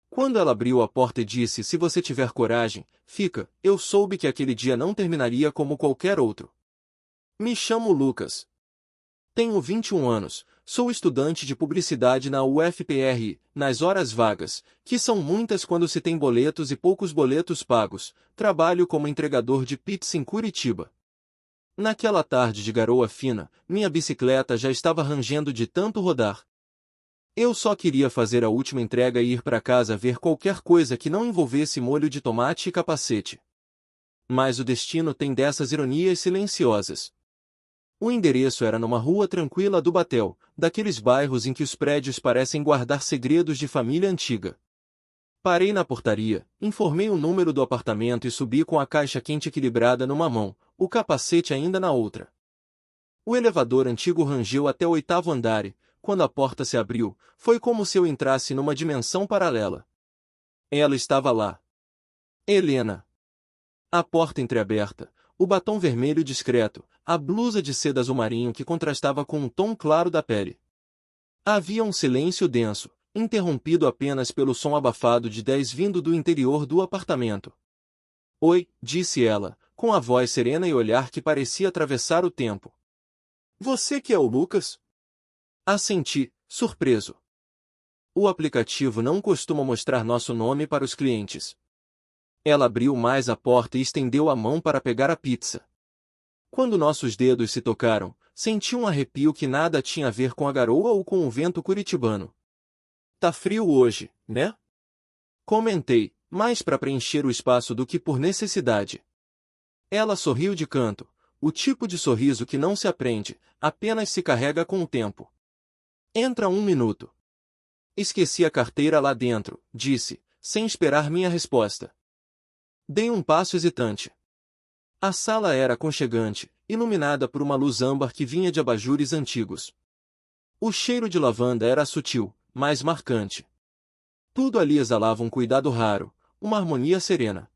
Quando ela abriu a porta e disse: "Se você tiver coragem, fica", eu soube que aquele dia não terminaria como qualquer outro. Me chamo Lucas. Tenho 21 anos, sou estudante de publicidade na UFPR, nas horas vagas, que são muitas quando se tem boletos e poucos boletos pagos, trabalho como entregador de pizza em Curitiba. Naquela tarde de garoa fina, minha bicicleta já estava rangendo de tanto rodar. Eu só queria fazer a última entrega e ir para casa ver qualquer coisa que não envolvesse molho de tomate e capacete. Mas o destino tem dessas ironias silenciosas. O endereço era numa rua tranquila do Batel, daqueles bairros em que os prédios parecem guardar segredos de família antiga. Parei na portaria, informei o número do apartamento e subi com a caixa quente equilibrada numa mão, o capacete ainda na outra. O elevador antigo rangeu até o 8º andar e, quando a porta se abriu, foi como se eu entrasse numa dimensão paralela. Ela estava lá. Helena. A porta entreaberta, o batom vermelho discreto, a blusa de seda azul marinho que contrastava com o tom claro da pele. Havia um silêncio denso, interrompido apenas pelo som abafado de 10 vindo do interior do apartamento. "Oi", disse ela, com a voz serena e olhar que parecia atravessar o tempo. "Você que é o Lucas?" Assenti, surpreso. O aplicativo não costuma mostrar nosso nome para os clientes. Ela abriu mais a porta e estendeu a mão para pegar a pizza. Quando nossos dedos se tocaram, senti um arrepio que nada tinha a ver com a garoa ou com o vento curitibano. "Tá frio hoje, né?" Comentei, mais para preencher o espaço do que por necessidade. Ela sorriu de canto, o tipo de sorriso que não se aprende, apenas se carrega com o tempo. "Entra um minuto." "Esqueci a carteira lá dentro", disse, sem esperar minha resposta. Dei um passo hesitante. A sala era aconchegante, iluminada por uma luz âmbar que vinha de abajures antigos. O cheiro de lavanda era sutil, mas marcante. Tudo ali exalava um cuidado raro, uma harmonia serena.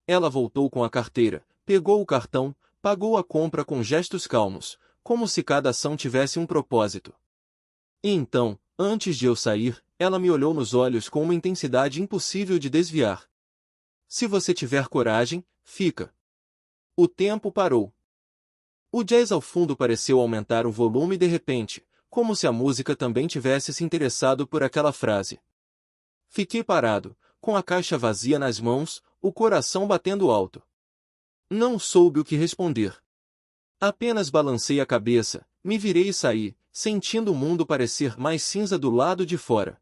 Ela voltou com a carteira, pegou o cartão, pagou a compra com gestos calmos, como se cada ação tivesse um propósito. E então, antes de eu sair, ela me olhou nos olhos com uma intensidade impossível de desviar. "Se você tiver coragem, fica." O tempo parou. O jazz ao fundo pareceu aumentar o volume de repente, como se a música também tivesse se interessado por aquela frase. Fiquei parado, com a caixa vazia nas mãos, o coração batendo alto. Não soube o que responder. Apenas balancei a cabeça, me virei e saí, sentindo o mundo parecer mais cinza do lado de fora.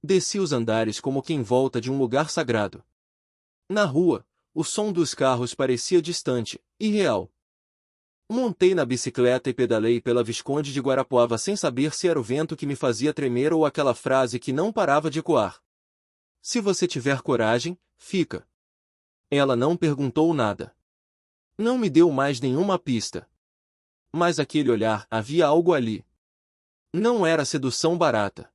Desci os andares como quem volta de um lugar sagrado. Na rua, o som dos carros parecia distante, irreal. Montei na bicicleta e pedalei pela Visconde de Guarapuava sem saber se era o vento que me fazia tremer ou aquela frase que não parava de ecoar. "Se você tiver coragem, fica." Ela não perguntou nada. Não me deu mais nenhuma pista. Mas aquele olhar, havia algo ali. Não era sedução barata.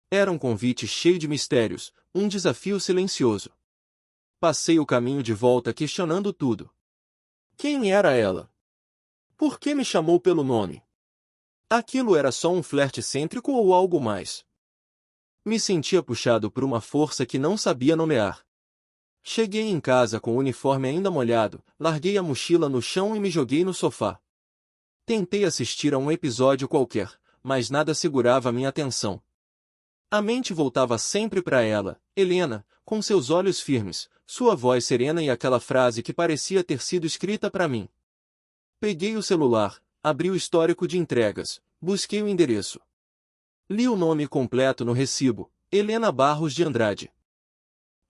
Era um convite cheio de mistérios, um desafio silencioso. Passei o caminho de volta questionando tudo. Quem era ela? Por que me chamou pelo nome? Aquilo era só um flerte excêntrico ou algo mais? Me sentia puxado por uma força que não sabia nomear. Cheguei em casa com o uniforme ainda molhado, larguei a mochila no chão e me joguei no sofá. Tentei assistir a um episódio qualquer, mas nada segurava minha atenção. A mente voltava sempre para ela, Helena, com seus olhos firmes, sua voz serena e aquela frase que parecia ter sido escrita para mim. Peguei o celular, abri o histórico de entregas, busquei o endereço. Li o nome completo no recibo, Helena Barros de Andrade.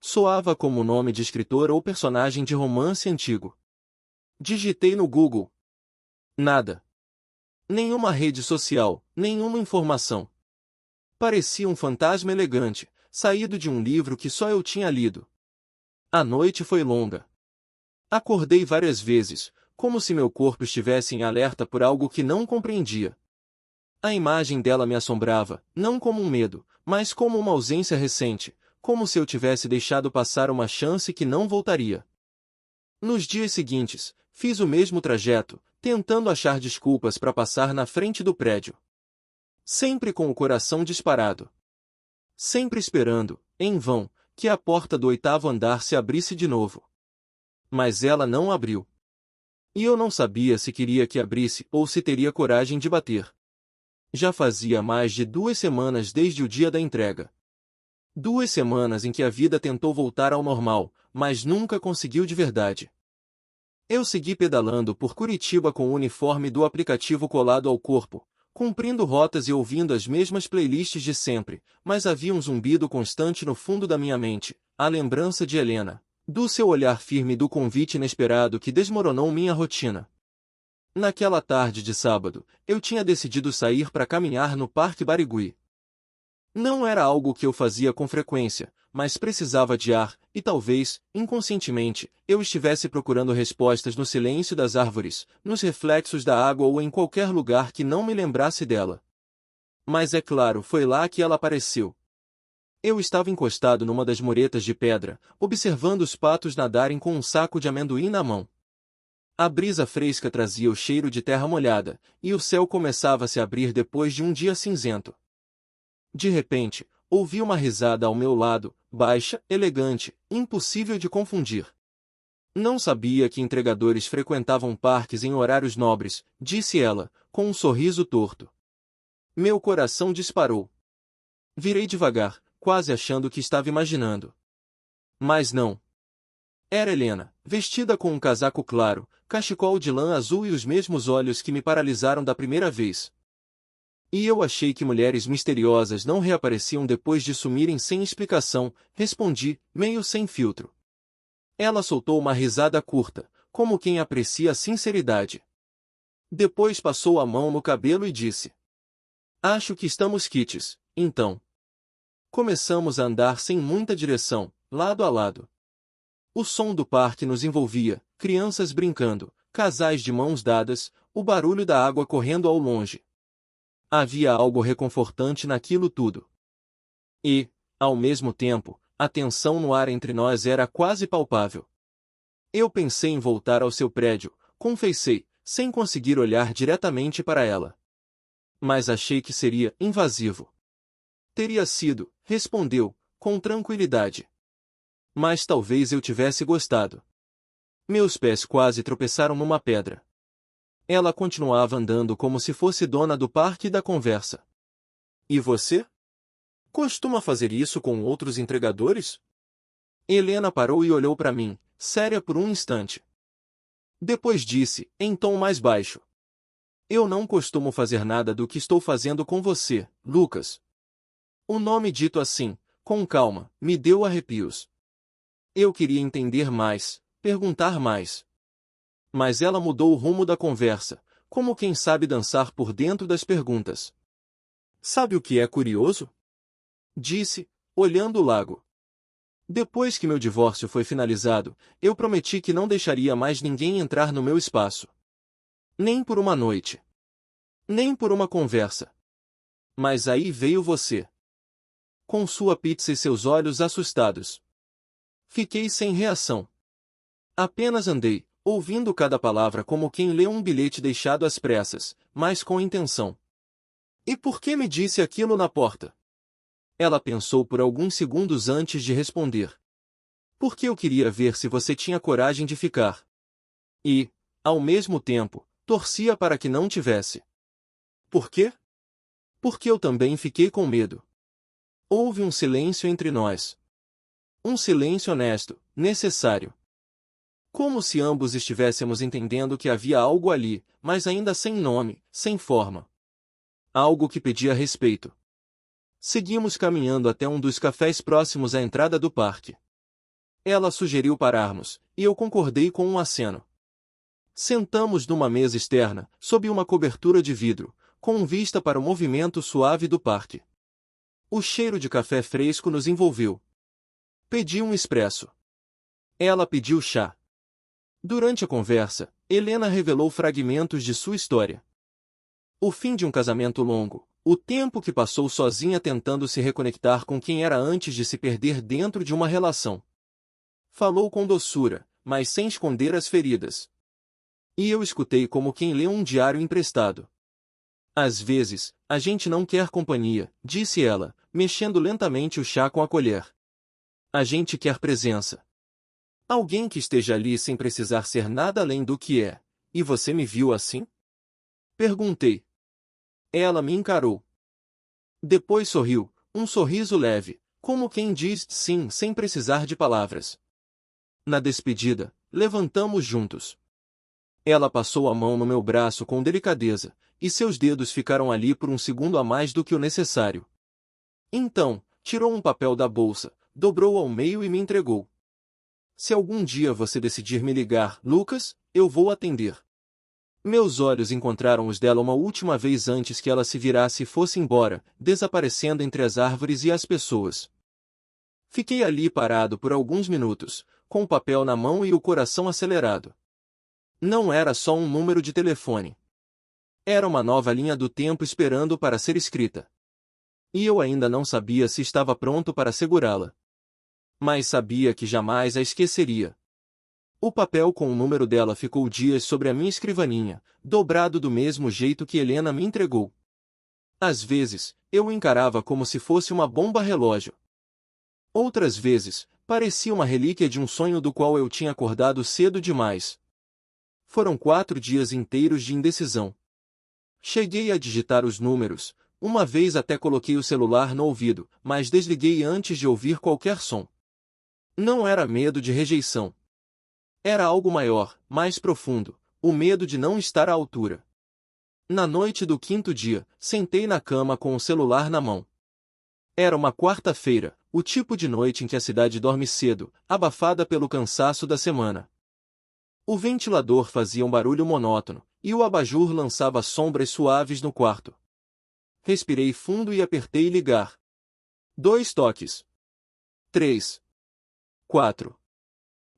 Soava como nome de escritor ou personagem de romance antigo. Digitei no Google. Nada. Nenhuma rede social, nenhuma informação. Parecia um fantasma elegante, saído de um livro que só eu tinha lido. A noite foi longa. Acordei várias vezes, como se meu corpo estivesse em alerta por algo que não compreendia. A imagem dela me assombrava, não como um medo, mas como uma ausência recente, como se eu tivesse deixado passar uma chance que não voltaria. Nos dias seguintes, fiz o mesmo trajeto, tentando achar desculpas para passar na frente do prédio. Sempre com o coração disparado. Sempre esperando, em vão, que a porta do 8º andar se abrisse de novo. Mas ela não abriu. E eu não sabia se queria que abrisse ou se teria coragem de bater. Já fazia mais de 2 semanas desde o dia da entrega. 2 semanas em que a vida tentou voltar ao normal, mas nunca conseguiu de verdade. Eu segui pedalando por Curitiba com o uniforme do aplicativo colado ao corpo, cumprindo rotas e ouvindo as mesmas playlists de sempre, mas havia um zumbido constante no fundo da minha mente, a lembrança de Helena, do seu olhar firme e do convite inesperado que desmoronou minha rotina. Naquela tarde de sábado, eu tinha decidido sair para caminhar no Parque Barigui. Não era algo que eu fazia com frequência, mas precisava de ar, e talvez, inconscientemente, eu estivesse procurando respostas no silêncio das árvores, nos reflexos da água ou em qualquer lugar que não me lembrasse dela. Mas é claro, foi lá que ela apareceu. Eu estava encostado numa das muretas de pedra, observando os patos nadarem com um saco de amendoim na mão. A brisa fresca trazia o cheiro de terra molhada, e o céu começava a se abrir depois de um dia cinzento. De repente, ouvi uma risada ao meu lado, baixa, elegante, impossível de confundir. Não sabia que entregadores frequentavam parques em horários nobres, disse ela, com um sorriso torto. Meu coração disparou. Virei devagar, quase achando que estava imaginando. Mas não. Era Helena, vestida com um casaco claro, cachecol de lã azul e os mesmos olhos que me paralisaram da primeira vez. E eu achei que mulheres misteriosas não reapareciam depois de sumirem sem explicação, respondi, meio sem filtro. Ela soltou uma risada curta, como quem aprecia a sinceridade. Depois passou a mão no cabelo e disse: Acho que estamos quites, então. Começamos a andar sem muita direção, lado a lado. O som do parque nos envolvia, crianças brincando, casais de mãos dadas, o barulho da água correndo ao longe. Havia algo reconfortante naquilo tudo. E, ao mesmo tempo, a tensão no ar entre nós era quase palpável. Eu pensei em voltar ao seu prédio, confessei, sem conseguir olhar diretamente para ela. Mas achei que seria invasivo. Teria sido, respondeu, com tranquilidade. Mas talvez eu tivesse gostado. Meus pés quase tropeçaram numa pedra. Ela continuava andando como se fosse dona do parque e da conversa. E você? Costuma fazer isso com outros entregadores? Helena parou e olhou para mim, séria por um instante. Depois disse, em tom mais baixo: Eu não costumo fazer nada do que estou fazendo com você, Lucas. O nome dito assim, com calma, me deu arrepios. Eu queria entender mais, perguntar mais. Mas ela mudou o rumo da conversa, como quem sabe dançar por dentro das perguntas. Sabe o que é curioso? Disse, olhando o lago. Depois que meu divórcio foi finalizado, eu prometi que não deixaria mais ninguém entrar no meu espaço. Nem por uma noite. Nem por uma conversa. Mas aí veio você. Com sua pizza e seus olhos assustados. Fiquei sem reação. Apenas andei, ouvindo cada palavra como quem lê um bilhete deixado às pressas, mas com intenção. E por que me disse aquilo na porta? Ela pensou por alguns segundos antes de responder. Porque eu queria ver se você tinha coragem de ficar. E, ao mesmo tempo, torcia para que não tivesse. Por quê? Porque eu também fiquei com medo. Houve um silêncio entre nós. Um silêncio honesto, necessário. Como se ambos estivéssemos entendendo que havia algo ali, mas ainda sem nome, sem forma. Algo que pedia respeito. Seguimos caminhando até um dos cafés próximos à entrada do parque. Ela sugeriu pararmos, e eu concordei com um aceno. Sentamos numa mesa externa, sob uma cobertura de vidro, com vista para o movimento suave do parque. O cheiro de café fresco nos envolveu. Pedi um expresso. Ela pediu chá. Durante a conversa, Helena revelou fragmentos de sua história. O fim de um casamento longo, o tempo que passou sozinha tentando se reconectar com quem era antes de se perder dentro de uma relação. Falou com doçura, mas sem esconder as feridas. E eu escutei como quem lê um diário emprestado. Às vezes, a gente não quer companhia, disse ela, mexendo lentamente o chá com a colher. A gente quer presença. Alguém que esteja ali sem precisar ser nada além do que é. E você me viu assim? Perguntei. Ela me encarou. Depois sorriu, um sorriso leve, como quem diz sim sem precisar de palavras. Na despedida, levantamos juntos. Ela passou a mão no meu braço com delicadeza, e seus dedos ficaram ali por um segundo a mais do que o necessário. Então, tirou um papel da bolsa, dobrou ao meio e me entregou. Se algum dia você decidir me ligar, Lucas, eu vou atender. Meus olhos encontraram os dela uma última vez antes que ela se virasse e fosse embora, desaparecendo entre as árvores e as pessoas. Fiquei ali parado por alguns minutos, com o papel na mão e o coração acelerado. Não era só um número de telefone. Era uma nova linha do tempo esperando para ser escrita. E eu ainda não sabia se estava pronto para segurá-la. Mas sabia que jamais a esqueceria. O papel com o número dela ficou dias sobre a minha escrivaninha, dobrado do mesmo jeito que Helena me entregou. Às vezes, eu o encarava como se fosse uma bomba relógio. Outras vezes, parecia uma relíquia de um sonho do qual eu tinha acordado cedo demais. Foram 4 dias inteiros de indecisão. Cheguei a digitar os números, uma vez até coloquei o celular no ouvido, mas desliguei antes de ouvir qualquer som. Não era medo de rejeição. Era algo maior, mais profundo, o medo de não estar à altura. Na noite do 5º dia, sentei na cama com o celular na mão. Era uma quarta-feira, o tipo de noite em que a cidade dorme cedo, abafada pelo cansaço da semana. O ventilador fazia um barulho monótono, e o abajur lançava sombras suaves no quarto. Respirei fundo e apertei ligar. 2 toques. 3. 4.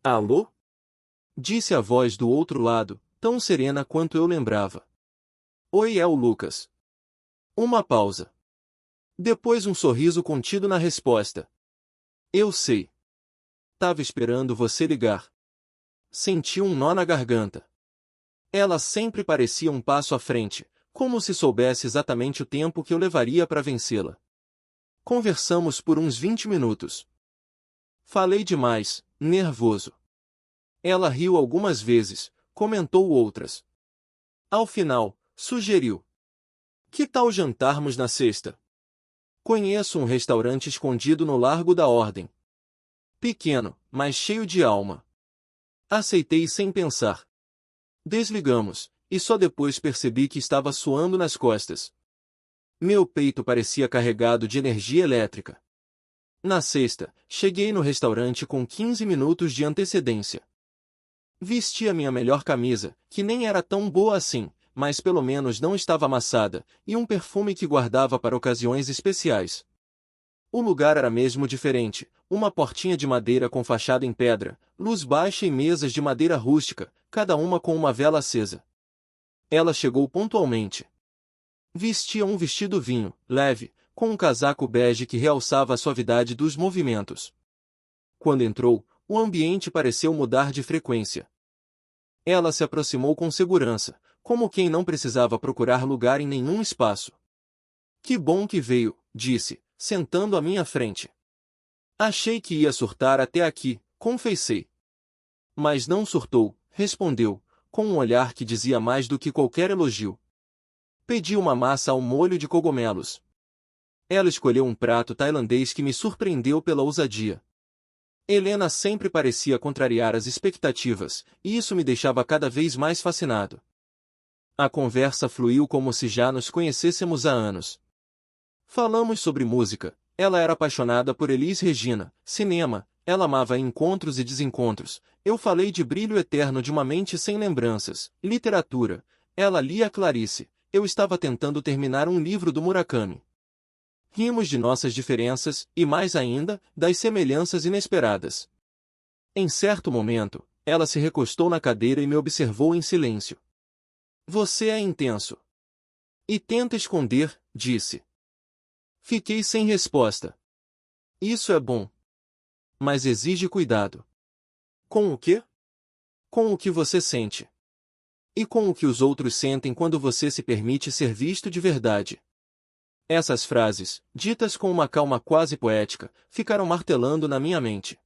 Alô? Disse a voz do outro lado, tão serena quanto eu lembrava. Oi, é o Lucas. Uma pausa. Depois um sorriso contido na resposta. Eu sei. Tava esperando você ligar. Senti um nó na garganta. Ela sempre parecia um passo à frente, como se soubesse exatamente o tempo que eu levaria para vencê-la. Conversamos por uns 20 minutos. Falei demais, nervoso. Ela riu algumas vezes, comentou outras. Ao final, sugeriu. Que tal jantarmos na sexta? Conheço um restaurante escondido no Largo da Ordem. Pequeno, mas cheio de alma. Aceitei sem pensar. Desligamos, e só depois percebi que estava suando nas costas. Meu peito parecia carregado de energia elétrica. Na sexta, cheguei no restaurante com 15 minutos de antecedência. Vesti a minha melhor camisa, que nem era tão boa assim, mas pelo menos não estava amassada, e um perfume que guardava para ocasiões especiais. O lugar era mesmo diferente, uma portinha de madeira com fachada em pedra, luz baixa e mesas de madeira rústica, cada uma com uma vela acesa. Ela chegou pontualmente. Vestia um vestido vinho, leve, com um casaco bege que realçava a suavidade dos movimentos. Quando entrou, o ambiente pareceu mudar de frequência. Ela se aproximou com segurança, como quem não precisava procurar lugar em nenhum espaço. Que bom que veio, disse, sentando à minha frente. Achei que ia surtar até aqui, confessei. Mas não surtou, respondeu, com um olhar que dizia mais do que qualquer elogio. Pedi uma massa ao molho de cogumelos. Ela escolheu um prato tailandês que me surpreendeu pela ousadia. Helena sempre parecia contrariar as expectativas, e isso me deixava cada vez mais fascinado. A conversa fluiu como se já nos conhecêssemos há anos. Falamos sobre música, ela era apaixonada por Elis Regina, cinema, ela amava encontros e desencontros, eu falei de Brilho Eterno de uma Mente Sem Lembranças, literatura, ela lia Clarice, eu estava tentando terminar um livro do Murakami. Rimos de nossas diferenças, e mais ainda, das semelhanças inesperadas. Em certo momento, ela se recostou na cadeira e me observou em silêncio. Você é intenso. E tenta esconder, disse. Fiquei sem resposta. Isso é bom. Mas exige cuidado. Com o quê? Com o que você sente. E com o que os outros sentem quando você se permite ser visto de verdade. Essas frases, ditas com uma calma quase poética, ficaram martelando na minha mente.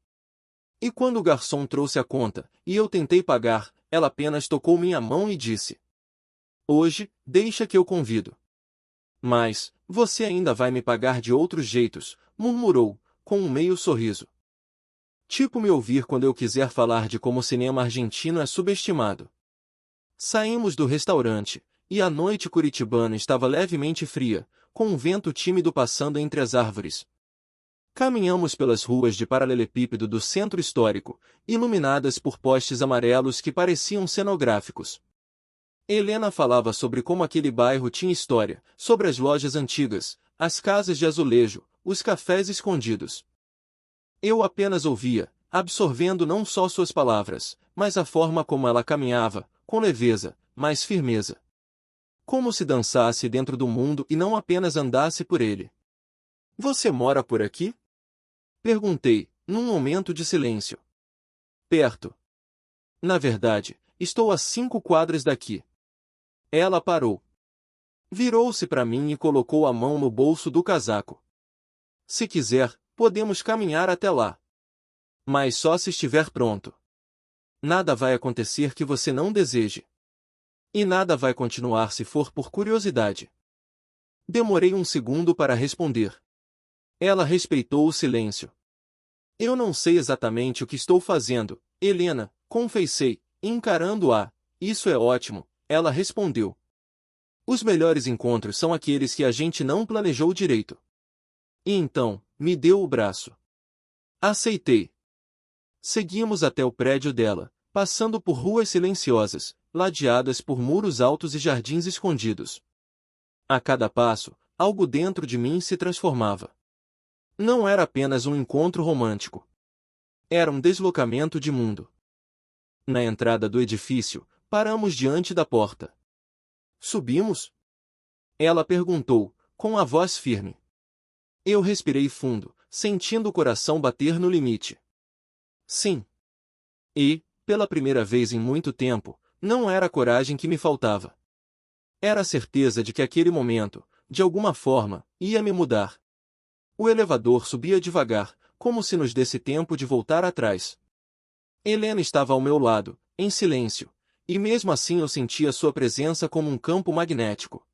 E quando o garçom trouxe a conta, e eu tentei pagar, ela apenas tocou minha mão e disse: "Hoje, deixa que eu convido." "Mas, você ainda vai me pagar de outros jeitos", murmurou, com um meio sorriso. Tipo me ouvir quando eu quiser falar de como o cinema argentino é subestimado. Saímos do restaurante, e a noite curitibana estava levemente fria, com um vento tímido passando entre as árvores. Caminhamos pelas ruas de paralelepípedo do centro histórico, iluminadas por postes amarelos que pareciam cenográficos. Helena falava sobre como aquele bairro tinha história, sobre as lojas antigas, as casas de azulejo, os cafés escondidos. Eu apenas ouvia, absorvendo não só suas palavras, mas a forma como ela caminhava, com leveza, mas firmeza. Como se dançasse dentro do mundo e não apenas andasse por ele. "Você mora por aqui?" perguntei, num momento de silêncio. "Perto. Na verdade, estou a 5 quadras daqui." Ela parou. Virou-se para mim e colocou a mão no bolso do casaco. "Se quiser, podemos caminhar até lá. Mas só se estiver pronto. Nada vai acontecer que você não deseje. E nada vai continuar se for por curiosidade." Demorei um segundo para responder. Ela respeitou o silêncio. "Eu não sei exatamente o que estou fazendo, Helena", confessei, encarando-a. "Isso é ótimo", ela respondeu. "Os melhores encontros são aqueles que a gente não planejou direito." E então, me deu o braço. Aceitei. Seguimos até o prédio dela, passando por ruas silenciosas, ladeadas por muros altos e jardins escondidos. A cada passo, algo dentro de mim se transformava. Não era apenas um encontro romântico. Era um deslocamento de mundo. Na entrada do edifício, paramos diante da porta. "Subimos?" ela perguntou, com a voz firme. Eu respirei fundo, sentindo o coração bater no limite. Sim. E, pela primeira vez em muito tempo, não era a coragem que me faltava. Era a certeza de que aquele momento, de alguma forma, ia me mudar. O elevador subia devagar, como se nos desse tempo de voltar atrás. Helena estava ao meu lado, em silêncio, e mesmo assim eu sentia sua presença como um campo magnético.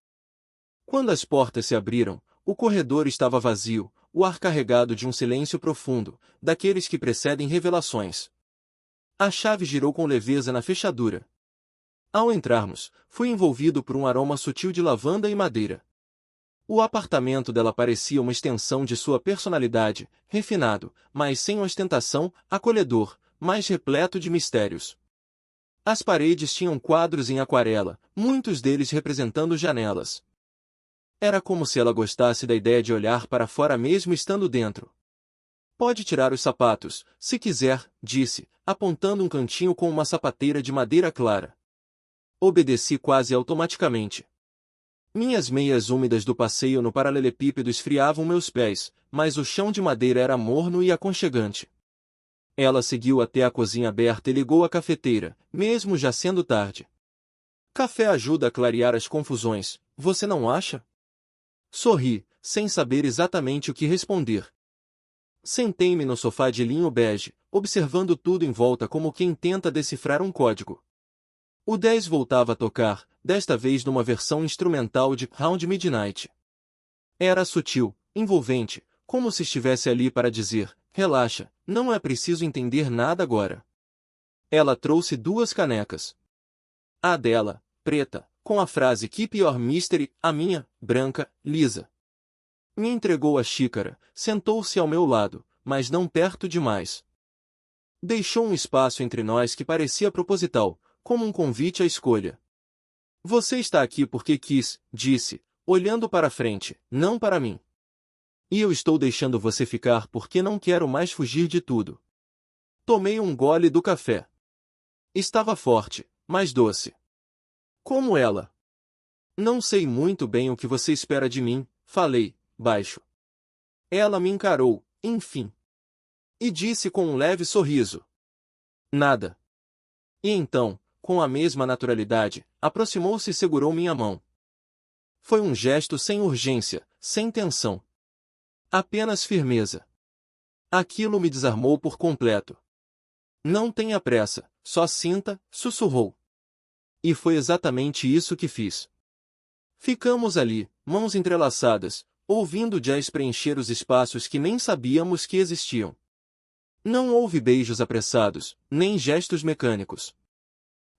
Quando as portas se abriram, o corredor estava vazio, o ar carregado de um silêncio profundo, daqueles que precedem revelações. A chave girou com leveza na fechadura. Ao entrarmos, fui envolvido por um aroma sutil de lavanda e madeira. O apartamento dela parecia uma extensão de sua personalidade, refinado, mas sem ostentação, acolhedor, mas repleto de mistérios. As paredes tinham quadros em aquarela, muitos deles representando janelas. Era como se ela gostasse da ideia de olhar para fora mesmo estando dentro. "Pode tirar os sapatos, se quiser", disse, apontando um cantinho com uma sapateira de madeira clara. Obedeci quase automaticamente. Minhas meias úmidas do passeio no paralelepípedo esfriavam meus pés, mas o chão de madeira era morno e aconchegante. Ela seguiu até a cozinha aberta e ligou a cafeteira, mesmo já sendo tarde. "Café ajuda a clarear as confusões, você não acha?" Sorri, sem saber exatamente o que responder. Sentei-me no sofá de linho bege, observando tudo em volta como quem tenta decifrar um código. O 10 voltava a tocar, desta vez numa versão instrumental de Round Midnight. Era sutil, envolvente, como se estivesse ali para dizer: "Relaxa, não é preciso entender nada agora." Ela trouxe 2 canecas. A dela, preta, com a frase "Keep your mystery", a minha, branca, lisa. Me entregou a xícara, sentou-se ao meu lado, mas não perto demais. Deixou um espaço entre nós que parecia proposital, como um convite à escolha. "Você está aqui porque quis", disse, olhando para frente, "não para mim. E eu estou deixando você ficar porque não quero mais fugir de tudo." Tomei um gole do café. Estava forte, mas doce. Como ela. "Não sei muito bem o que você espera de mim", falei, baixo. Ela me encarou, enfim. E disse com um leve sorriso: "Nada." E então, com a mesma naturalidade, aproximou-se e segurou minha mão. Foi um gesto sem urgência, sem tensão. Apenas firmeza. Aquilo me desarmou por completo. Não tenha pressa, só sinta, sussurrou. E foi exatamente isso que fiz. Ficamos ali, mãos entrelaçadas, ouvindo Jess preencher os espaços que nem sabíamos que existiam. Não houve beijos apressados, nem gestos mecânicos.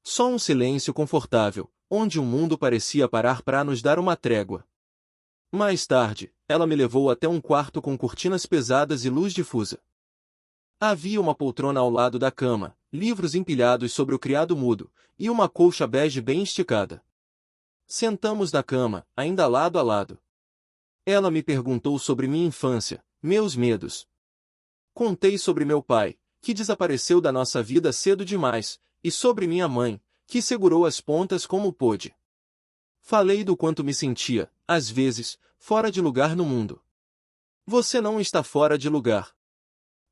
Só um silêncio confortável, onde o mundo parecia parar para nos dar uma trégua. Mais tarde, ela me levou até um quarto com cortinas pesadas e luz difusa. Havia uma poltrona ao lado da cama, livros empilhados sobre o criado mudo, e uma colcha bege bem esticada. Sentamos na cama, ainda lado a lado. Ela me perguntou sobre minha infância, meus medos. Contei sobre meu pai, que desapareceu da nossa vida cedo demais, e sobre minha mãe, que segurou as pontas como pôde. Falei do quanto me sentia, às vezes, fora de lugar no mundo. Você não está fora de lugar.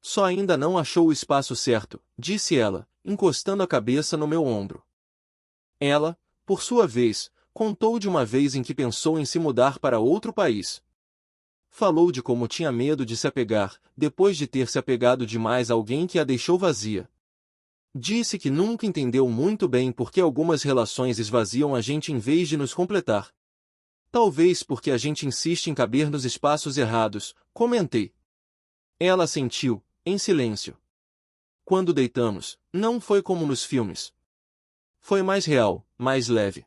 Só ainda não achou o espaço certo, disse ela, encostando a cabeça no meu ombro. Ela, por sua vez, contou de uma vez em que pensou em se mudar para outro país. Falou de como tinha medo de se apegar, depois de ter se apegado demais a alguém que a deixou vazia. Disse que nunca entendeu muito bem por que algumas relações esvaziam a gente em vez de nos completar. Talvez porque a gente insiste em caber nos espaços errados, comentei. Ela assentiu, em silêncio. Quando deitamos, não foi como nos filmes. Foi mais real, mais leve.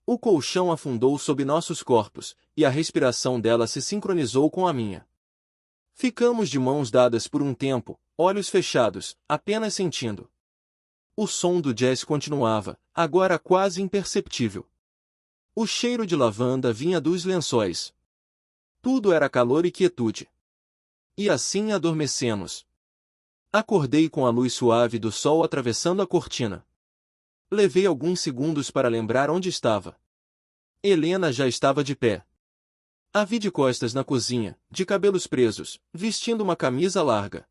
O colchão afundou sob nossos corpos, e a respiração dela se sincronizou com a minha. Ficamos de mãos dadas por um tempo, olhos fechados, apenas sentindo. O som do jazz continuava, agora quase imperceptível. O cheiro de lavanda vinha dos lençóis. Tudo era calor e quietude. E assim adormecemos. Acordei com a luz suave do sol atravessando a cortina. Levei alguns segundos para lembrar onde estava. Helena já estava de pé. A vi de costas na cozinha, de cabelos presos, vestindo uma camisa larga.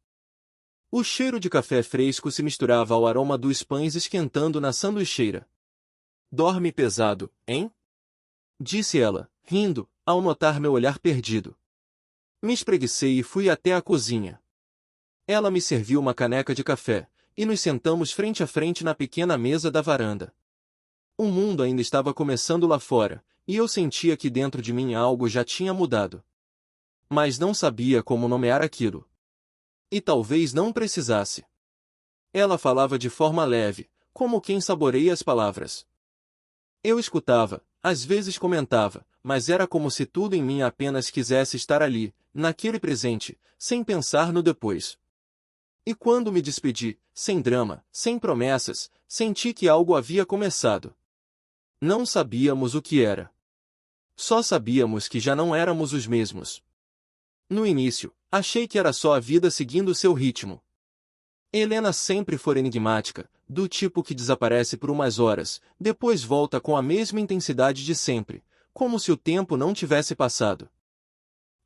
O cheiro de café fresco se misturava ao aroma dos pães esquentando na sanduicheira. Dorme pesado, hein? Disse ela, rindo, ao notar meu olhar perdido. Me espreguicei e fui até a cozinha. Ela me serviu uma caneca de café, e nos sentamos frente a frente na pequena mesa da varanda. O mundo ainda estava começando lá fora, e eu sentia que dentro de mim algo já tinha mudado. Mas não sabia como nomear aquilo. E talvez não precisasse. Ela falava de forma leve, como quem saboreia as palavras. Eu escutava, às vezes comentava, mas era como se tudo em mim apenas quisesse estar ali, naquele presente, sem pensar no depois. E quando me despedi, sem drama, sem promessas, senti que algo havia começado. Não sabíamos o que era. Só sabíamos que já não éramos os mesmos. No início, achei que era só a vida seguindo seu ritmo. Helena sempre foi enigmática, do tipo que desaparece por umas horas, depois volta com a mesma intensidade de sempre, como se o tempo não tivesse passado.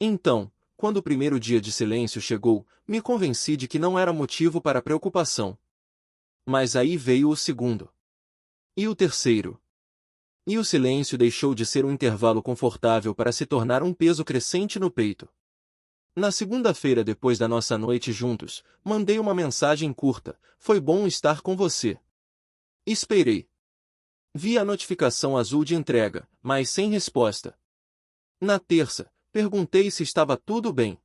Então, quando o primeiro dia de silêncio chegou, me convenci de que não era motivo para preocupação. Mas aí veio o segundo. E o terceiro. E o silêncio deixou de ser um intervalo confortável para se tornar um peso crescente no peito. Na segunda-feira depois da nossa noite juntos, mandei uma mensagem curta, foi bom estar com você. Esperei. Vi a notificação azul de entrega, mas sem resposta. Na terça, perguntei se estava tudo bem.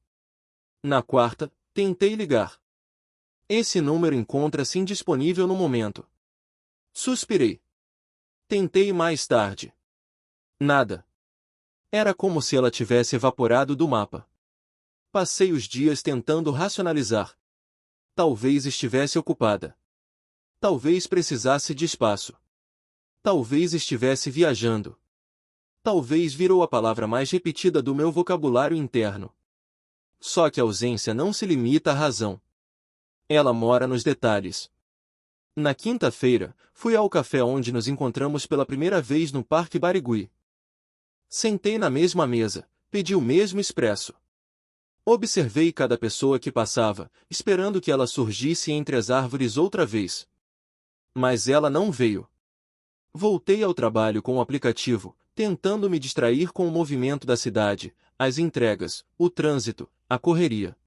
Na quarta, tentei ligar. Esse número encontra-se indisponível no momento. Suspirei. Tentei mais tarde. Nada. Era como se ela tivesse evaporado do mapa. Passei os dias tentando racionalizar. Talvez estivesse ocupada. Talvez precisasse de espaço. Talvez estivesse viajando. Talvez virou a palavra mais repetida do meu vocabulário interno. Só que a ausência não se limita à razão. Ela mora nos detalhes. Na quinta-feira, fui ao café onde nos encontramos pela primeira vez no Parque Barigui. Sentei na mesma mesa, pedi o mesmo expresso. Observei cada pessoa que passava, esperando que ela surgisse entre as árvores outra vez. Mas ela não veio. Voltei ao trabalho com o aplicativo, tentando me distrair com o movimento da cidade, as entregas, o trânsito, a correria.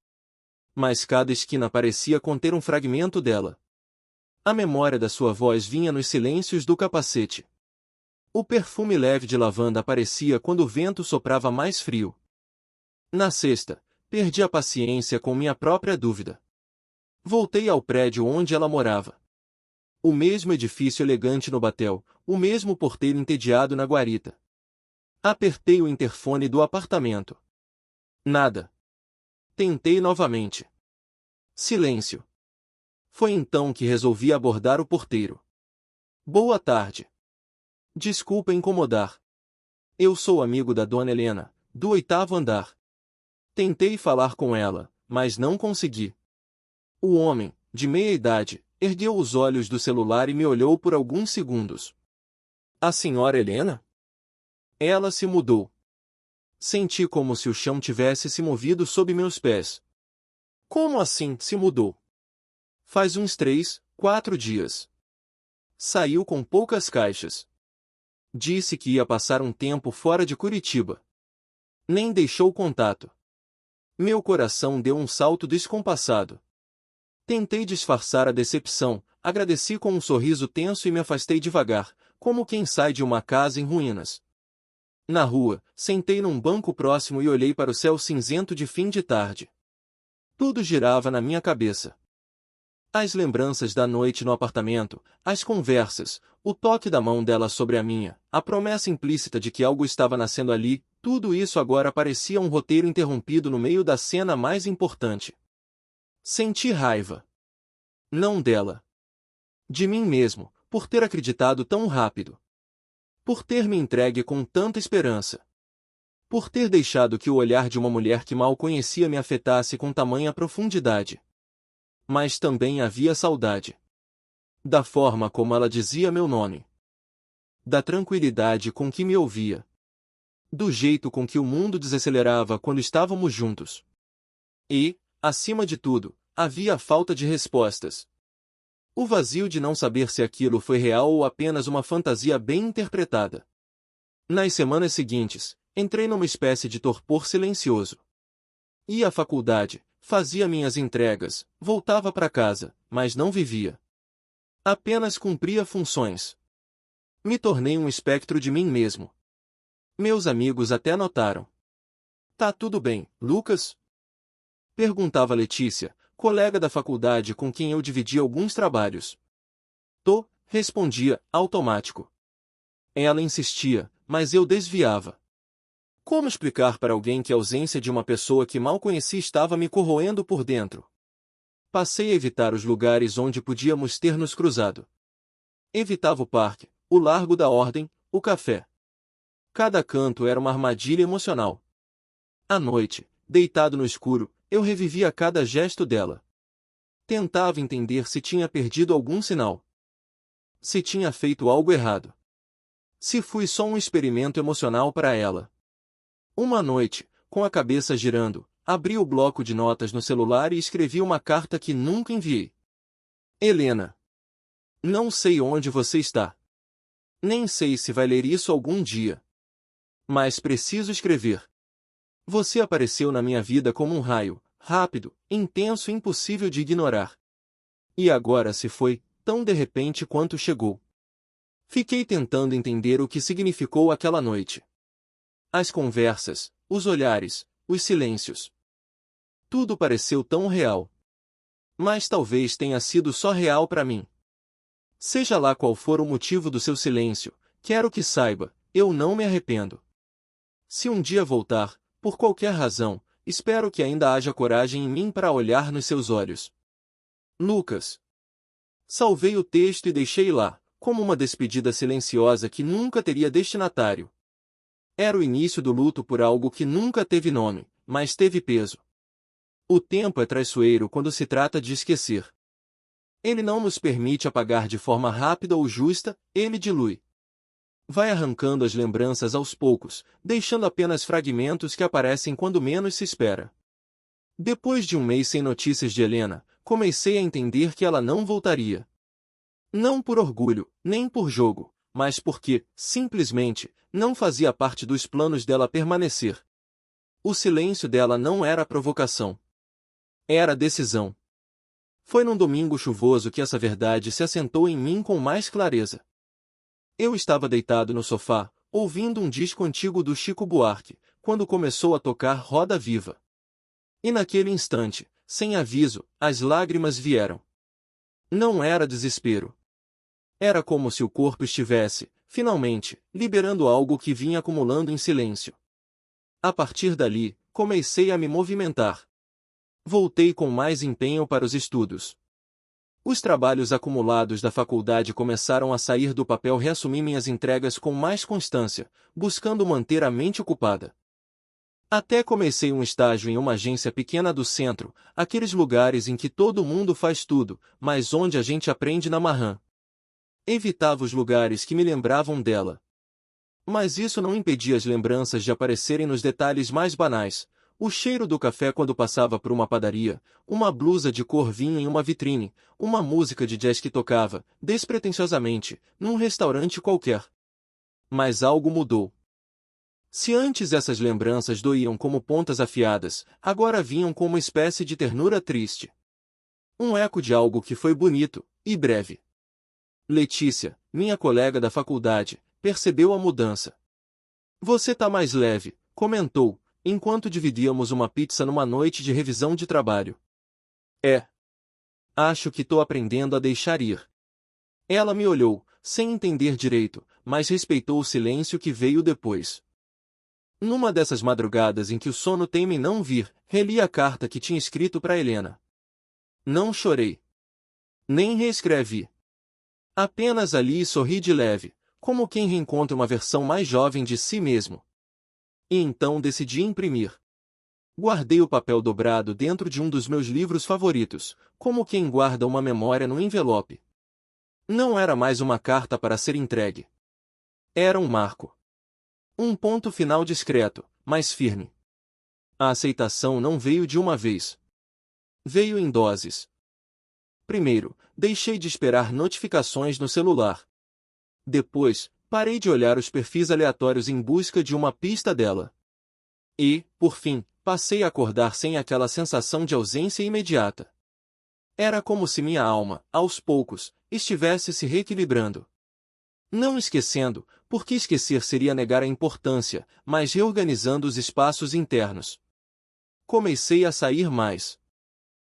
Mas cada esquina parecia conter um fragmento dela. A memória da sua voz vinha nos silêncios do capacete. O perfume leve de lavanda aparecia quando o vento soprava mais frio. Na sexta, perdi a paciência com minha própria dúvida. Voltei ao prédio onde ela morava. O mesmo edifício elegante no batel, o mesmo porteiro entediado na guarita. Apertei o interfone do apartamento. Nada. Tentei novamente. Silêncio. Foi então que resolvi abordar o porteiro. Boa tarde. Desculpa incomodar. Eu sou amigo da dona Helena, do 8º andar. Tentei falar com ela, mas não consegui. O homem, de meia idade, ergueu os olhos do celular e me olhou por alguns segundos. A senhora Helena? Ela se mudou. Senti como se o chão tivesse se movido sob meus pés. Como assim se mudou? Faz uns 3, 4 dias. Saiu com poucas caixas. Disse que ia passar um tempo fora de Curitiba. Nem deixou contato. Meu coração deu um salto descompassado. Tentei disfarçar a decepção, agradeci com um sorriso tenso e me afastei devagar, como quem sai de uma casa em ruínas. Na rua, sentei num banco próximo e olhei para o céu cinzento de fim de tarde. Tudo girava na minha cabeça. As lembranças da noite no apartamento, as conversas, o toque da mão dela sobre a minha, a promessa implícita de que algo estava nascendo ali, tudo isso agora parecia um roteiro interrompido no meio da cena mais importante. Senti raiva. Não dela. De mim mesmo, por ter acreditado tão rápido. Por ter me entregue com tanta esperança. Por ter deixado que o olhar de uma mulher que mal conhecia me afetasse com tamanha profundidade. Mas também havia saudade. Da forma como ela dizia meu nome. Da tranquilidade com que me ouvia. Do jeito com que o mundo desacelerava quando estávamos juntos. E, acima de tudo, havia a falta de respostas. O vazio de não saber se aquilo foi real ou apenas uma fantasia bem interpretada. Nas semanas seguintes, entrei numa espécie de torpor silencioso. Ia à faculdade, fazia minhas entregas, voltava para casa, mas não vivia. Apenas cumpria funções. Me tornei um espectro de mim mesmo. Meus amigos até notaram. Tá tudo bem, Lucas? Perguntava Letícia, colega da faculdade com quem eu dividia alguns trabalhos. Tô, respondia, automático. Ela insistia, mas eu desviava. Como explicar para alguém que a ausência de uma pessoa que mal conheci estava me corroendo por dentro? Passei a evitar os lugares onde podíamos ter nos cruzado. Evitava o parque, o Largo da Ordem, o café. Cada canto era uma armadilha emocional. À noite, deitado no escuro, eu revivia cada gesto dela. Tentava entender se tinha perdido algum sinal. Se tinha feito algo errado. Se fui só um experimento emocional para ela. Uma noite, com a cabeça girando, abri o bloco de notas no celular e escrevi uma carta que nunca enviei. Helena. Não sei onde você está. Nem sei se vai ler isso algum dia. Mas preciso escrever. Você apareceu na minha vida como um raio, rápido, intenso e impossível de ignorar. E agora se foi, tão de repente quanto chegou. Fiquei tentando entender o que significou aquela noite. As conversas, os olhares, os silêncios. Tudo pareceu tão real. Mas talvez tenha sido só real para mim. Seja lá qual for o motivo do seu silêncio, quero que saiba, eu não me arrependo. Se um dia voltar, por qualquer razão, espero que ainda haja coragem em mim para olhar nos seus olhos. Lucas. Salvei o texto e deixei lá, como uma despedida silenciosa que nunca teria destinatário. Era o início do luto por algo que nunca teve nome, mas teve peso. O tempo é traiçoeiro quando se trata de esquecer. Ele não nos permite apagar de forma rápida ou justa, ele dilui. Vai arrancando as lembranças aos poucos, deixando apenas fragmentos que aparecem quando menos se espera. Depois de um mês sem notícias de Helena, comecei a entender que ela não voltaria. Não por orgulho, nem por jogo, mas porque, simplesmente, não fazia parte dos planos dela permanecer. O silêncio dela não era provocação. Era decisão. Foi num domingo chuvoso que essa verdade se assentou em mim com mais clareza. Eu estava deitado no sofá, ouvindo um disco antigo do Chico Buarque, quando começou a tocar Roda Viva. E naquele instante, sem aviso, as lágrimas vieram. Não era desespero. Era como se o corpo estivesse, finalmente, liberando algo que vinha acumulando em silêncio. A partir dali, comecei a me movimentar. Voltei com mais empenho para os estudos. Os trabalhos acumulados da faculdade começaram a sair do papel. Reassumi minhas entregas com mais constância, buscando manter a mente ocupada. Até comecei um estágio em uma agência pequena do centro, aqueles lugares em que todo mundo faz tudo, mas onde a gente aprende na marrã. Evitava os lugares que me lembravam dela. Mas isso não impedia as lembranças de aparecerem nos detalhes mais banais. O cheiro do café quando passava por uma padaria, uma blusa de cor vinha em uma vitrine, uma música de jazz que tocava, despretensiosamente, num restaurante qualquer. Mas algo mudou. Se antes essas lembranças doíam como pontas afiadas, agora vinham com uma espécie de ternura triste. Um eco de algo que foi bonito, e breve. Letícia, minha colega da faculdade, percebeu a mudança. Você tá mais leve, comentou, enquanto dividíamos uma pizza numa noite de revisão de trabalho. É. Acho que tô aprendendo a deixar ir. Ela me olhou, sem entender direito, mas respeitou o silêncio que veio depois. Numa dessas madrugadas em que o sono teima em não vir, reli a carta que tinha escrito para Helena. Não chorei. Nem reescrevi. Apenas ali sorri de leve, como quem reencontra uma versão mais jovem de si mesmo. E então decidi imprimir. Guardei o papel dobrado dentro de um dos meus livros favoritos, como quem guarda uma memória no envelope. Não era mais uma carta para ser entregue. Era um marco. Um ponto final discreto, mas firme. A aceitação não veio de uma vez. Veio em doses. Primeiro, deixei de esperar notificações no celular. Depois, parei de olhar os perfis aleatórios em busca de uma pista dela. E, por fim, passei a acordar sem aquela sensação de ausência imediata. Era como se minha alma, aos poucos, estivesse se reequilibrando. Não esquecendo, porque esquecer seria negar a importância, mas reorganizando os espaços internos. Comecei a sair mais.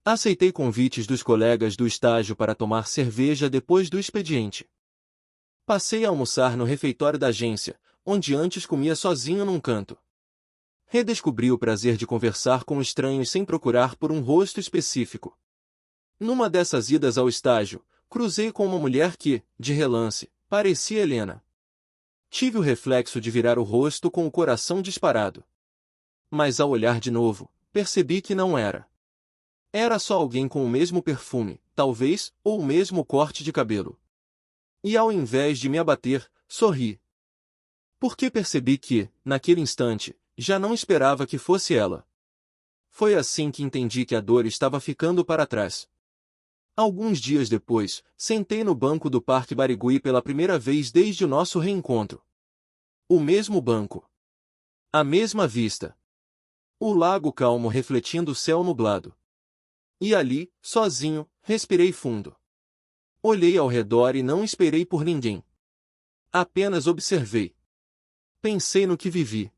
Aceitei convites dos colegas do estágio para tomar cerveja depois do expediente. Passei a almoçar no refeitório da agência, onde antes comia sozinho num canto. Redescobri o prazer de conversar com estranhos sem procurar por um rosto específico. Numa dessas idas ao estágio, cruzei com uma mulher que, de relance, parecia Helena. Tive o reflexo de virar o rosto com o coração disparado. Mas ao olhar de novo, percebi que não era. Era só alguém com o mesmo perfume, talvez, ou o mesmo corte de cabelo. E ao invés de me abater, sorri. Porque percebi que, naquele instante, já não esperava que fosse ela. Foi assim que entendi que a dor estava ficando para trás. Alguns dias depois, sentei no banco do Parque Barigui pela primeira vez desde o nosso reencontro. O mesmo banco. A mesma vista. O lago calmo refletindo o céu nublado. E ali, sozinho, respirei fundo. Olhei ao redor e não esperei por ninguém. Apenas observei. Pensei no que vivi.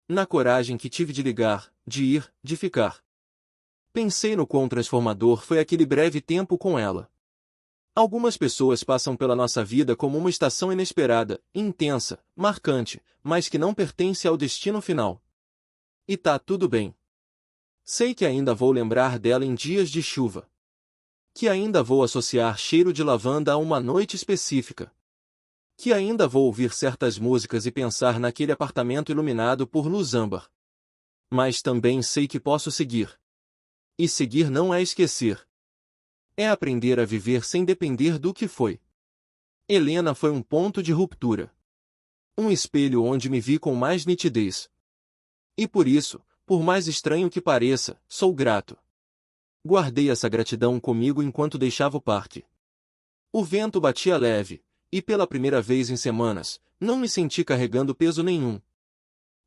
Na coragem que tive de ligar, de ir, de ficar. Pensei no quão transformador foi aquele breve tempo com ela. Algumas pessoas passam pela nossa vida como uma estação inesperada, intensa, marcante, mas que não pertence ao destino final. E tá tudo bem. Sei que ainda vou lembrar dela em dias de chuva. Que ainda vou associar cheiro de lavanda a uma noite específica. Que ainda vou ouvir certas músicas e pensar naquele apartamento iluminado por luz âmbar. Mas também sei que posso seguir. E seguir não é esquecer. É aprender a viver sem depender do que foi. Helena foi um ponto de ruptura. Um espelho onde me vi com mais nitidez. E por isso, por mais estranho que pareça, sou grato. Guardei essa gratidão comigo enquanto deixava o parque. O vento batia leve, e pela primeira vez em semanas, não me senti carregando peso nenhum.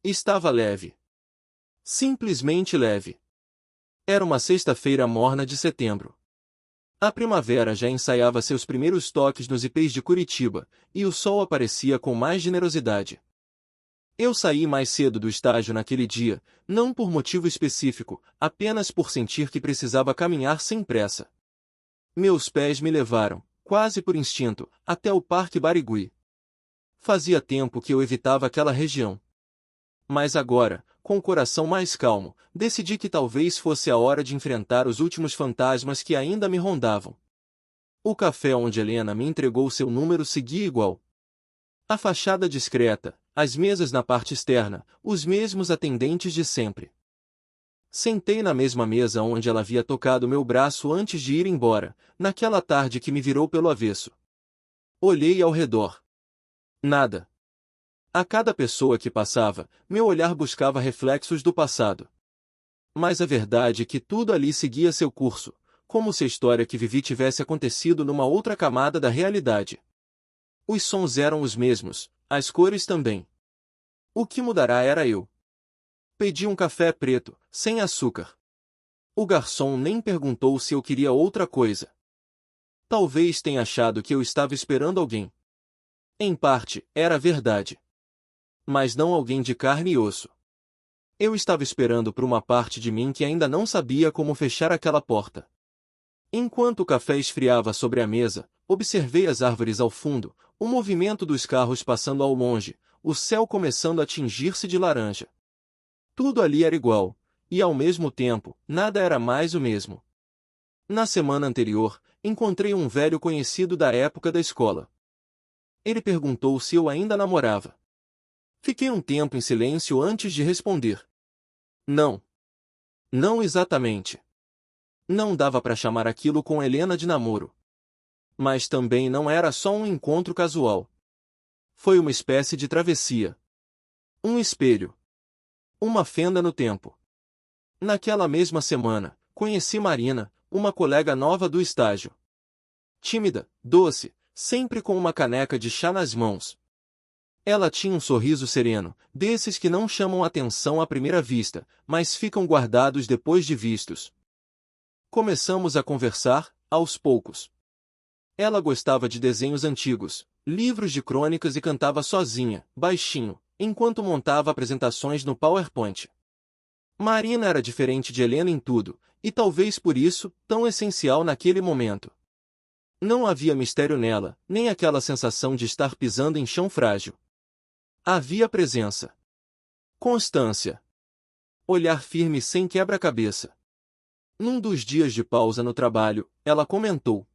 Estava leve. Simplesmente leve. Era uma sexta-feira morna de setembro. A primavera já ensaiava seus primeiros toques nos ipês de Curitiba, e o sol aparecia com mais generosidade. Eu saí mais cedo do estágio naquele dia, não por motivo específico, apenas por sentir que precisava caminhar sem pressa. Meus pés me levaram, quase por instinto, até o Parque Barigui. Fazia tempo que eu evitava aquela região. Mas agora, com o coração mais calmo, decidi que talvez fosse a hora de enfrentar os últimos fantasmas que ainda me rondavam. O café onde Helena me entregou seu número seguia igual. A fachada discreta, as mesas na parte externa, os mesmos atendentes de sempre. Sentei na mesma mesa onde ela havia tocado meu braço antes de ir embora, naquela tarde que me virou pelo avesso. Olhei ao redor. Nada. A cada pessoa que passava, meu olhar buscava reflexos do passado. Mas a verdade é que tudo ali seguia seu curso, como se a história que vivi tivesse acontecido numa outra camada da realidade. Os sons eram os mesmos, as cores também. O que mudará era eu. Pedi um café preto, sem açúcar. O garçom nem perguntou se eu queria outra coisa. Talvez tenha achado que eu estava esperando alguém. Em parte, era verdade. Mas não alguém de carne e osso. Eu estava esperando por uma parte de mim que ainda não sabia como fechar aquela porta. Enquanto o café esfriava sobre a mesa, observei as árvores ao fundo, o movimento dos carros passando ao longe, o céu começando a tingir-se de laranja. Tudo ali era igual, e ao mesmo tempo, nada era mais o mesmo. Na semana anterior, encontrei um velho conhecido da época da escola. Ele perguntou se eu ainda namorava. Fiquei um tempo em silêncio antes de responder. Não. Não exatamente. Não dava para chamar aquilo com Helena de namoro. Mas também não era só um encontro casual. Foi uma espécie de travessia. Um espelho. Uma fenda no tempo. Naquela mesma semana, conheci Marina, uma colega nova do estágio. Tímida, doce, sempre com uma caneca de chá nas mãos. Ela tinha um sorriso sereno, desses que não chamam atenção à primeira vista, mas ficam guardados depois de vistos. Começamos a conversar, aos poucos. Ela gostava de desenhos antigos, livros de crônicas e cantava sozinha, baixinho, enquanto montava apresentações no PowerPoint. Marina era diferente de Helena em tudo, e talvez por isso, tão essencial naquele momento. Não havia mistério nela, nem aquela sensação de estar pisando em chão frágil. Havia presença. Constância. Olhar firme sem quebra-cabeça. Num dos dias de pausa no trabalho, ela comentou: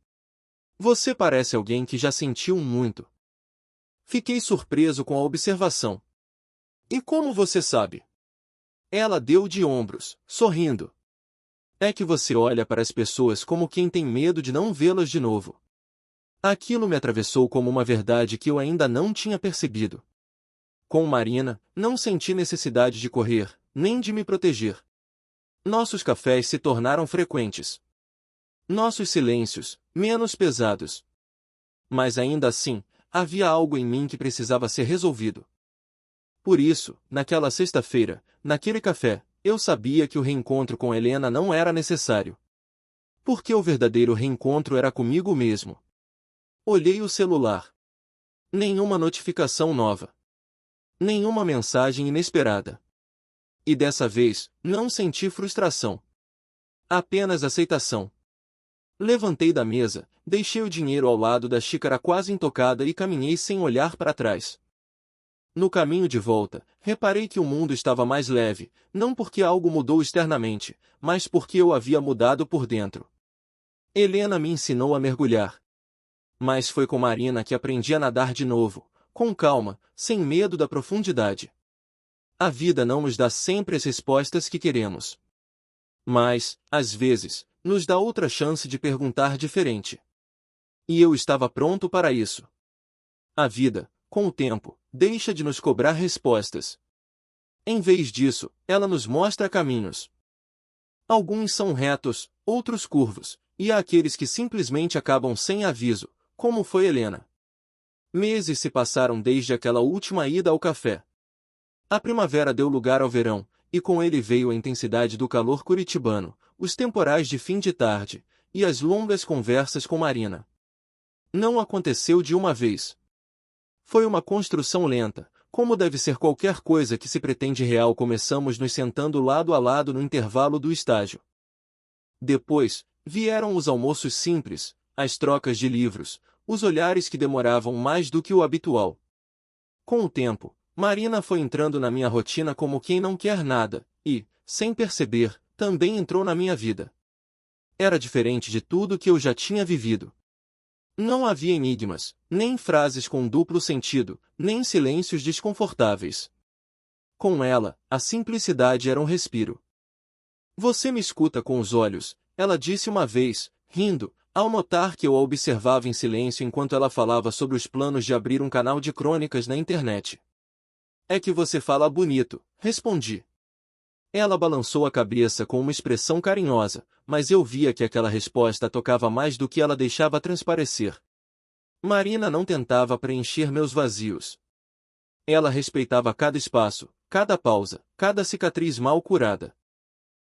"Você parece alguém que já sentiu muito." Fiquei surpreso com a observação. "E como você sabe?" Ela deu de ombros, sorrindo. "É que você olha para as pessoas como quem tem medo de não vê-las de novo." Aquilo me atravessou como uma verdade que eu ainda não tinha percebido. Com Marina, não senti necessidade de correr, nem de me proteger. Nossos cafés se tornaram frequentes. Nossos silêncios, menos pesados. Mas ainda assim, havia algo em mim que precisava ser resolvido. Por isso, naquela sexta-feira, naquele café, eu sabia que o reencontro com Helena não era necessário. Porque o verdadeiro reencontro era comigo mesmo. Olhei o celular. Nenhuma notificação nova. Nenhuma mensagem inesperada. E dessa vez, não senti frustração. Apenas aceitação. Levantei da mesa, deixei o dinheiro ao lado da xícara quase intocada e caminhei sem olhar para trás. No caminho de volta, reparei que o mundo estava mais leve, não porque algo mudou externamente, mas porque eu havia mudado por dentro. Helena me ensinou a mergulhar. Mas foi com Marina que aprendi a nadar de novo, com calma, sem medo da profundidade. A vida não nos dá sempre as respostas que queremos. Mas, às vezes, nos dá outra chance de perguntar diferente. E eu estava pronto para isso. A vida, com o tempo, deixa de nos cobrar respostas. Em vez disso, ela nos mostra caminhos. Alguns são retos, outros curvos, e há aqueles que simplesmente acabam sem aviso, como foi Helena. Meses se passaram desde aquela última ida ao café. A primavera deu lugar ao verão, e com ele veio a intensidade do calor curitibano, os temporais de fim de tarde, e as longas conversas com Marina. Não aconteceu de uma vez. Foi uma construção lenta, como deve ser qualquer coisa que se pretende real. Começamos nos sentando lado a lado no intervalo do estágio. Depois, vieram os almoços simples, as trocas de livros, os olhares que demoravam mais do que o habitual. Com o tempo, Marina foi entrando na minha rotina como quem não quer nada, e, sem perceber, também entrou na minha vida. Era diferente de tudo que eu já tinha vivido. Não havia enigmas, nem frases com duplo sentido, nem silêncios desconfortáveis. Com ela, a simplicidade era um respiro. Você me escuta com os olhos, ela disse uma vez, rindo, ao notar que eu a observava em silêncio enquanto ela falava sobre os planos de abrir um canal de crônicas na internet. É que você fala bonito, respondi. Ela balançou a cabeça com uma expressão carinhosa, mas eu via que aquela resposta tocava mais do que ela deixava transparecer. Marina não tentava preencher meus vazios. Ela respeitava cada espaço, cada pausa, cada cicatriz mal curada.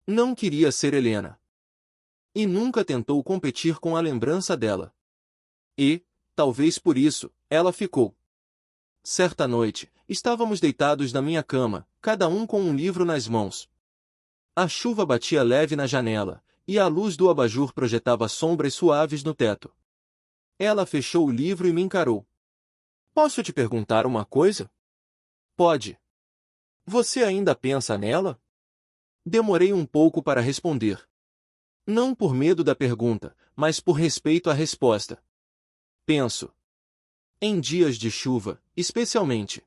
Não queria ser Helena. E nunca tentou competir com a lembrança dela. E, talvez por isso, ela ficou. Certa noite, estávamos deitados na minha cama, cada um com um livro nas mãos. A chuva batia leve na janela, e a luz do abajur projetava sombras suaves no teto. Ela fechou o livro e me encarou. Posso te perguntar uma coisa? Pode. Você ainda pensa nela? Demorei um pouco para responder. Não por medo da pergunta, mas por respeito à resposta. Penso. Em dias de chuva, especialmente.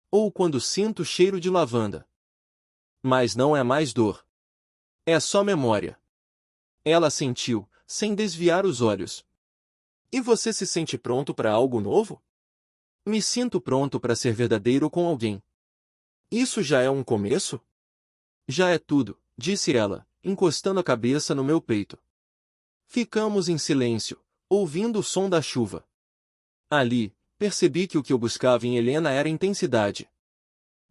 Ou quando sinto o cheiro de lavanda. Mas não é mais dor. É só memória. Ela sentiu, sem desviar os olhos. E você se sente pronto para algo novo? Me sinto pronto para ser verdadeiro com alguém. Isso já é um começo? Já é tudo, disse ela, encostando a cabeça no meu peito. Ficamos em silêncio, ouvindo o som da chuva. Ali, percebi que o que eu buscava em Helena era intensidade.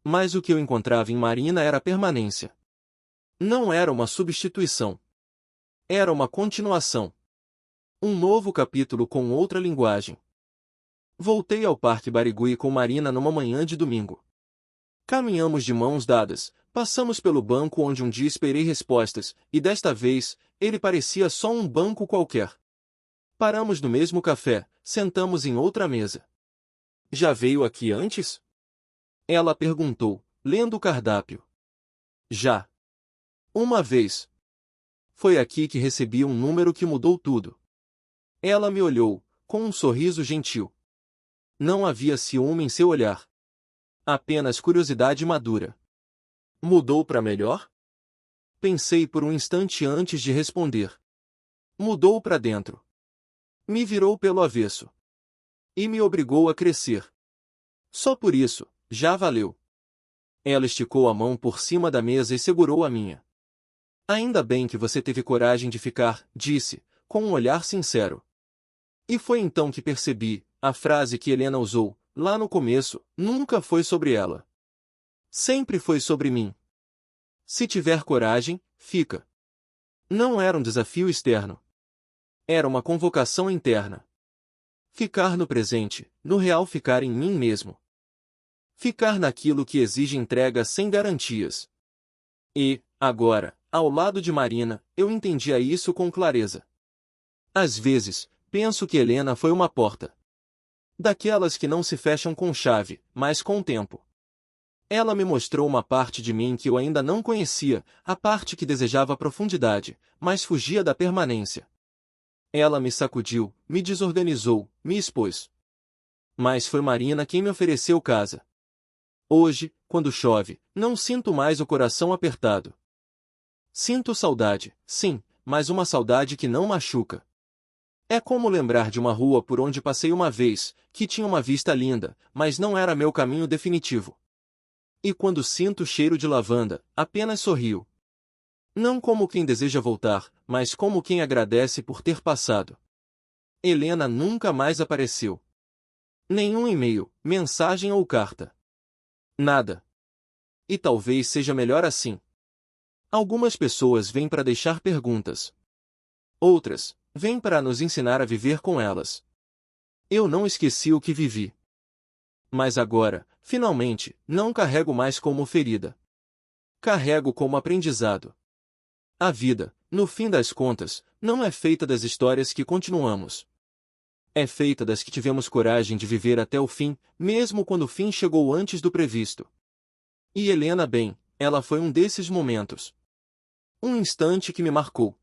Mas o que eu encontrava em Marina era permanência. Não era uma substituição. Era uma continuação. Um novo capítulo com outra linguagem. Voltei ao Parque Barigui com Marina numa manhã de domingo. Caminhamos de mãos dadas, passamos pelo banco onde um dia esperei respostas, e desta vez, ele parecia só um banco qualquer. Paramos no mesmo café, sentamos em outra mesa. Já veio aqui antes? Ela perguntou, lendo o cardápio. Já. Uma vez. Foi aqui que recebi um número que mudou tudo. Ela me olhou, com um sorriso gentil. Não havia ciúme em seu olhar. Apenas curiosidade madura. Mudou para melhor? Pensei por um instante antes de responder. Mudou para dentro. Me virou pelo avesso. E me obrigou a crescer. Só por isso, já valeu. Ela esticou a mão por cima da mesa e segurou a minha. Ainda bem que você teve coragem de ficar, disse, com um olhar sincero. E foi então que percebi, a frase que Helena usou, lá no começo, nunca foi sobre ela. Sempre foi sobre mim. Se tiver coragem, fica. Não era um desafio externo. Era uma convocação interna. Ficar no presente, no real ficar em mim mesmo. Ficar naquilo que exige entrega sem garantias. E, agora, ao lado de Marina, eu entendia isso com clareza. Às vezes, penso que Helena foi uma porta. Daquelas que não se fecham com chave, mas com o tempo. Ela me mostrou uma parte de mim que eu ainda não conhecia, a parte que desejava profundidade, mas fugia da permanência. Ela me sacudiu, me desorganizou, me expôs. Mas foi Marina quem me ofereceu casa. Hoje, quando chove, não sinto mais o coração apertado. Sinto saudade, sim, mas uma saudade que não machuca. É como lembrar de uma rua por onde passei uma vez, que tinha uma vista linda, mas não era meu caminho definitivo. E quando sinto o cheiro de lavanda, apenas sorrio. Não como quem deseja voltar, mas como quem agradece por ter passado. Helena nunca mais apareceu. Nenhum e-mail, mensagem ou carta. Nada. E talvez seja melhor assim. Algumas pessoas vêm para deixar perguntas. Outras, vêm para nos ensinar a viver com elas. Eu não esqueci o que vivi. Mas agora, finalmente, não carrego mais como ferida. Carrego como aprendizado. A vida, no fim das contas, não é feita das histórias que continuamos. É feita das que tivemos coragem de viver até o fim, mesmo quando o fim chegou antes do previsto. E Helena bem, ela foi um desses momentos. Um instante que me marcou.